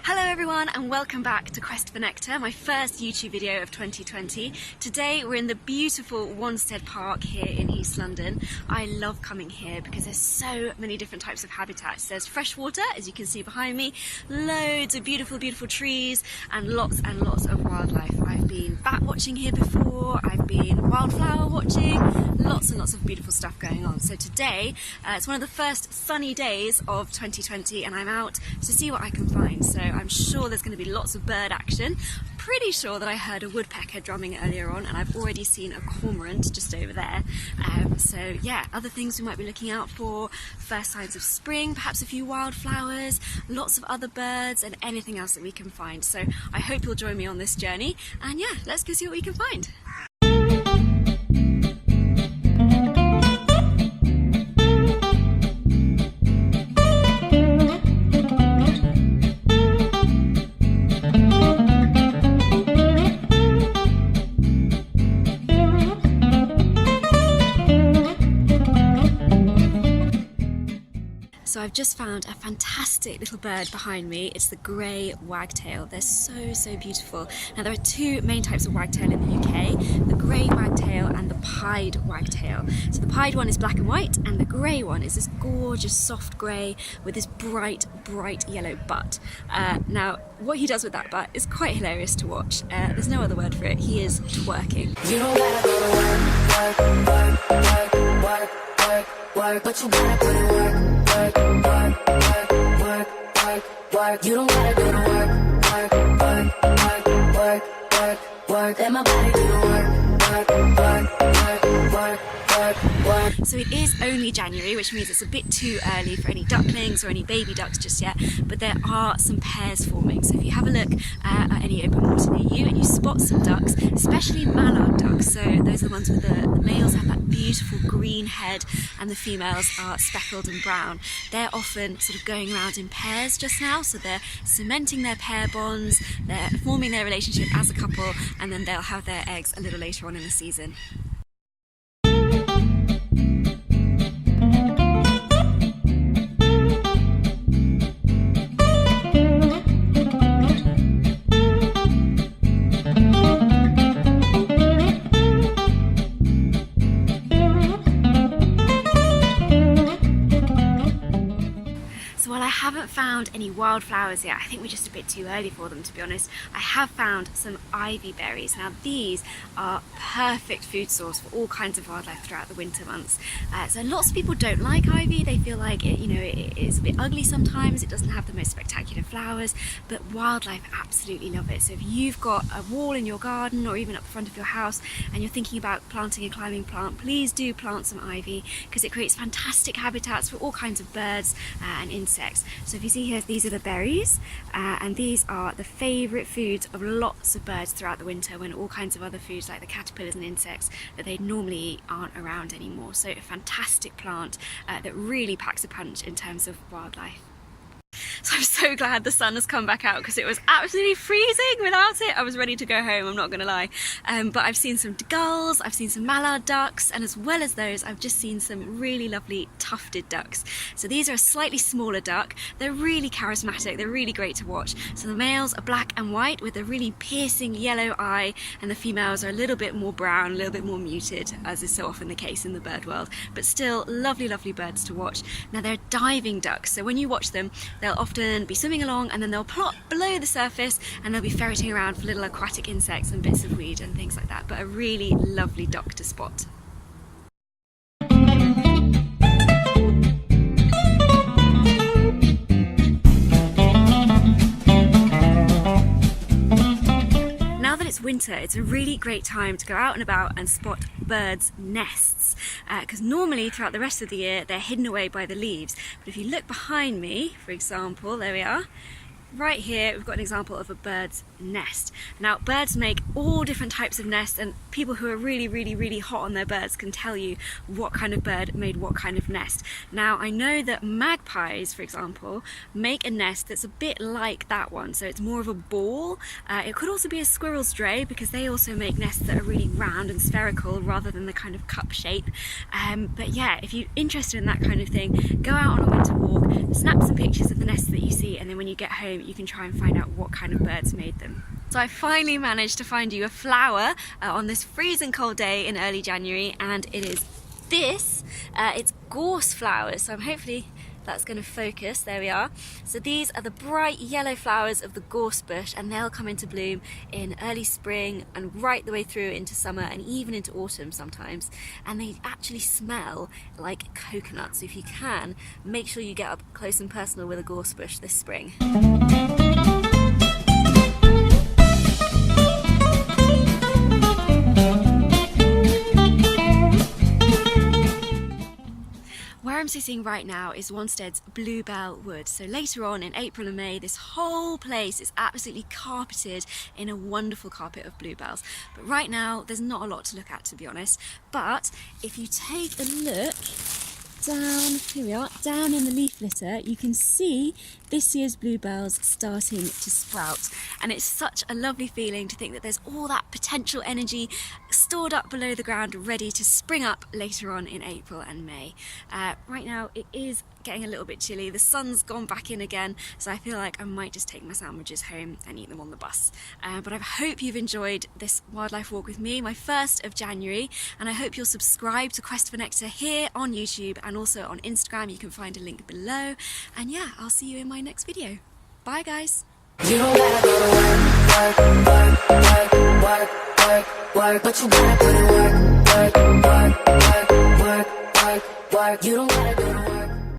Hello everyone and welcome back to Quest for Nectar, my first YouTube video of 2020. Today we're in the beautiful Wanstead Park here in East London. I love coming here because there's so many different types of habitats. There's fresh water, as you can see behind me, loads of beautiful trees and lots of wildlife. I've been bat watching here before, I've been wildflower watching, lots and lots of beautiful stuff going on. So today it's one of the first sunny days of 2020 and I'm out to see what I can find. So I'm sure there's going to be lots of bird action. Pretty sure that I heard a woodpecker drumming earlier on and I've already seen a cormorant just over there. So yeah, other things we might be looking out for, first signs of spring, perhaps a few wildflowers, lots of other birds and anything else that we can find. So I hope you'll join me on this journey and yeah, let's go see what we can find. So I've just found a fantastic little bird behind me. It's the grey wagtail. They're so beautiful. Now there are two main types of wagtail in the UK, the grey wagtail and the pied wagtail. So the pied one is black and white and the grey one is this gorgeous soft grey with this bright yellow butt. Now what he does with that butt is quite hilarious to watch. There's no other word for it. He is twerking. You don't gotta go to work, but you gotta put in work. Work. You don't gotta go to work. Let my body do the work. So it is only January, which means it's a bit too early for any ducklings or any baby ducks just yet, but there are some pairs forming. So if you have a look at any open water near you and you spot some ducks, especially mallard ducks, so those are the ones with the males have that beautiful green head and the females are speckled and brown. They're often sort of going around in pairs just now, so they're cementing their pair bonds, they're forming their relationship as a couple, and then they'll have their eggs a little later on in the season. I haven't found any wildflowers yet. I think we're just a bit too early for them, to be honest. I have found some ivy berries. Now these are perfect food source for all kinds of wildlife throughout the winter months. So lots of people don't like ivy. They feel like it, it is a bit ugly sometimes. It doesn't have the most spectacular flowers, but wildlife absolutely love it. So if you've got a wall in your garden or even up the front of your house and you're thinking about planting a climbing plant, please do plant some ivy because it creates fantastic habitats for all kinds of birds and insects. So if you see here, these are the berries and these are the favourite foods of lots of birds throughout the winter when all kinds of other foods like the caterpillars and insects that they normally eat aren't around anymore. So a fantastic plant that really packs a punch in terms of wildlife. So I'm so glad the sun has come back out because it was absolutely freezing without it. I was ready to go home, I'm not going to lie. But I've seen some gulls, I've seen some mallard ducks, and as well as those, I've just seen some really lovely tufted ducks. So these are a slightly smaller duck. They're really charismatic, they're really great to watch. So the males are black and white with a really piercing yellow eye, and the females are a little bit more brown, a little bit more muted, as is so often the case in the bird world. But still lovely birds to watch. Now they're diving ducks, so when you watch them, they'll often be swimming along and then they'll plop below the surface and they'll be ferreting around for little aquatic insects and bits of weed and things like that, but a really lovely duck to spot. Now that it's winter, it's a really great time to go out and about and spot birds' nests because normally throughout the rest of the year they're hidden away by the leaves, but if you look behind me, for example, there we are, right here we've got an example of a bird's nest. Now birds make all different types of nests, and people who are really hot on their birds can tell you what kind of bird made what kind of nest. Now I know that magpies, for example, make a nest that's a bit like that one, so it's more of a ball. It could also be a squirrel stray because they also make nests that are really round and spherical rather than the kind of cup shape. But yeah, if you're interested in that kind of thing, go out on a winter walk, snap some pictures of the nests that you see, and then when you get home you can try and find out what kind of birds made them. So I finally managed to find you a flower on this freezing cold day in early January, and it is this. It's gorse flowers, so hopefully that's going to focus. There we are. So these are the bright yellow flowers of the gorse bush, and they'll come into bloom in early spring and right the way through into summer and even into autumn sometimes. And they actually smell like coconut, so if you can, make sure you get up close and personal with a gorse bush this spring. Where I'm sitting right now is Wanstead's Bluebell Wood. So later on in April and May, this whole place is absolutely carpeted in a wonderful carpet of bluebells. But right now, there's not a lot to look at, to be honest. But if you take a look down, here we are, down in the leaf litter, you can see this year's bluebells starting to sprout. And it's such a lovely feeling to think that there's all that potential energy stored up below the ground, ready to spring up later on in April and May. Right now it is getting a little bit chilly. The sun's gone back in again, so I feel like I might just take my sandwiches home and eat them on the bus. But I hope you've enjoyed this wildlife walk with me, my first of January, and I hope you'll subscribe to Quest for Nectar here on YouTube and also on Instagram. You can find a link below. And yeah, I'll see you in my next video. Bye guys. You don't gotta go to work, work, work, work, work, work, but you gotta put in work, work, work, work, work, work, work. You don't gotta go to work.